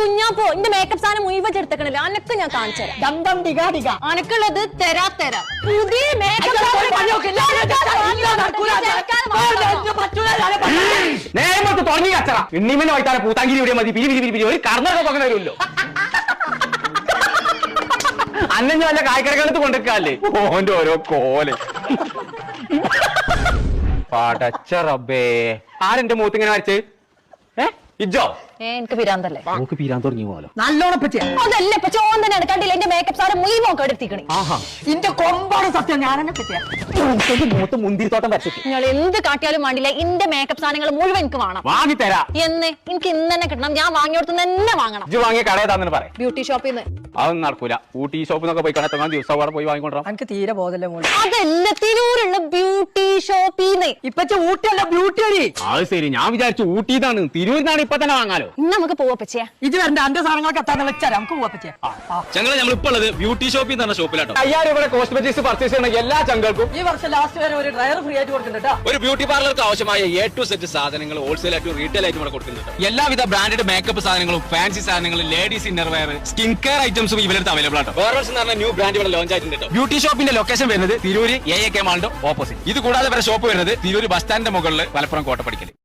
കുഞ്ഞാപ്പോ എന്റെ മേക്കപ്പ് സാധനം മുഴുവൻ എടുത്തക്കണില്ല. അനക്ക് ഞാൻ കാണിച്ചു തരാം. അനക്കുള്ളത് തരാം. പുതിയ മേക്കപ്പ് നേരത്തെ തുടങ്ങി കച്ചറ എണ്ണീമനെ വൈത്താലെ പൂത്താങ്കിരി ഇവിടെ മതി. പിരി ഒരു കർണൊക്കെ വരുമല്ലോ. അന്നെ വല്ല കായ്ക്കടകളത്ത് കൊണ്ടിരിക്കാല്ലേ ഓന്റെ ഓരോ കോല്. പടച്ച റബ്ബേ, ആരെന്റെ മൂത്ത് ഇങ്ങനെ വരച്ച്? ഇജ്ജോ? എനിക്ക് പിരാന്തല്ലേ? നമുക്ക് പിരാൻ തുടങ്ങി പോലോ. നല്ലോണം അതല്ല ഇപ്പൊ ചോന്തനാണ്. കണ്ടില്ല എന്റെ മേക്കപ്പ് സാധനം മുഴുവൻ കെടുത്തിക്കണി. ഇന്റെ കൊമ്പാണ് സത്യം. ഞാനെന്നെ പറ്റിയ മൂത്ത് മുന്തിരിത്തോട്ടം വരച്ചിട്ട് നിങ്ങൾ എന്ത് കാട്ടിയാലും വേണ്ടില്ല, എന്റെ മേക്കപ്പ് സാധനങ്ങൾ മുഴുവൻ എനിക്ക് വേണം. വാങ്ങിത്തരാ. എനിക്ക് ഇന്ന് തന്നെ കിട്ടണം. ഞാൻ വാങ്ങിയോടത്ത് തന്നെ വാങ്ങണം. ഇജ്ജ് വാങ്ങിയ കടയതാന്ന് പറയാം. ബ്യൂട്ടി ഷോപ്പിൽ നിന്ന്. അതൊന്നും നടക്കൂല. ഊട്ടി ഷോപ്പിൽ നിന്നൊക്കെ പോയി കണത്തോളം ദിവസം അവിടെ പോയി വാങ്ങിക്കൊണ്ടാ. എനിക്ക് തീരെ ബോധല്ലേ മോളെ. അതല്ല, തിരൂരുള്ള ബ്യൂട്ടി ഷോപ്പിന്ന്. ഇപ്പച്ച ഊട്ടിയല്ല ബ്യൂട്ടി അടി. അത് ശരി, ഞാൻ വിചാരിച്ചു ഊട്ടിന്നാണ്. തിരൂരിന്നാണ് ഇപ്പൊ തന്നെ വാങ്ങാലോ. ഇന്ന് നമുക്ക് പോവാ പച്ചയാ. ഇത് വരണ്ട, അന്റെ സാധനങ്ങളൊക്കെ എത്താന്ന് വെച്ചാൽ നമുക്ക് പോവാ പറ്റിയ. ഞങ്ങൾ നമ്മളിപ്പോ ഉള്ളത് ബ്യൂട്ടി ഷോപ്പിൽ നിന്ന് ഷോപ്പിലാട്ടോ. 5000 രൂപയുടെ കോസ്മെറ്റിക്സ് പർച്ചേസ് ചെയ്യുന്ന എല്ലാ ചങ്ങൾക്കും ഈ വർഷം ലാസ്റ്റ് വരെ ഒരു ഡ്രയർ ഫ്രീ ആയിട്ട് കൊടുക്കുന്നുണ്ട്. ഒരു ബ്യൂട്ടി പാർലർക്ക് ആവശ്യമായ A to Z സാധനങ്ങൾ ഹോൾസെയിൽ ആയിട്ടും റീറ്റെയിൽ ആയിട്ടും ഇവിടെ കൊടുക്കുന്നുണ്ട്. എല്ലാവിധ ബ്രാൻഡഡ് മേക്കപ്പ് സാധനങ്ങളും ഫാൻസി സാധനങ്ങളും ലേഡീസ് ഇന്നർവെയർ സ്കിൻ കെയർ ഐറ്റംസും ഇവരുടെ അവൈലബിൾ ആട്ടോ. വേറൽസ് എന്ന് പറഞ്ഞ ന്യൂ ബ്രാൻഡ് ഇവിടെ ലോഞ്ച് ആയിട്ടുണ്ട്. ബ്യൂട്ടി ഷോപ്പിന്റെ ലൊക്കേഷൻ വരുന്നത് തിരൂര് AAK മാളിന്റെ ഓപ്പോസിറ്റ്. ഇത് കൂടാതെ വരെ ഷോപ്പ് വരുന്നത് തിരൂര് ബസ് സ്റ്റാൻഡിന്റെ മുകളിൽ മലപ്പുറം കോട്ടപ്പടിക്കൽ.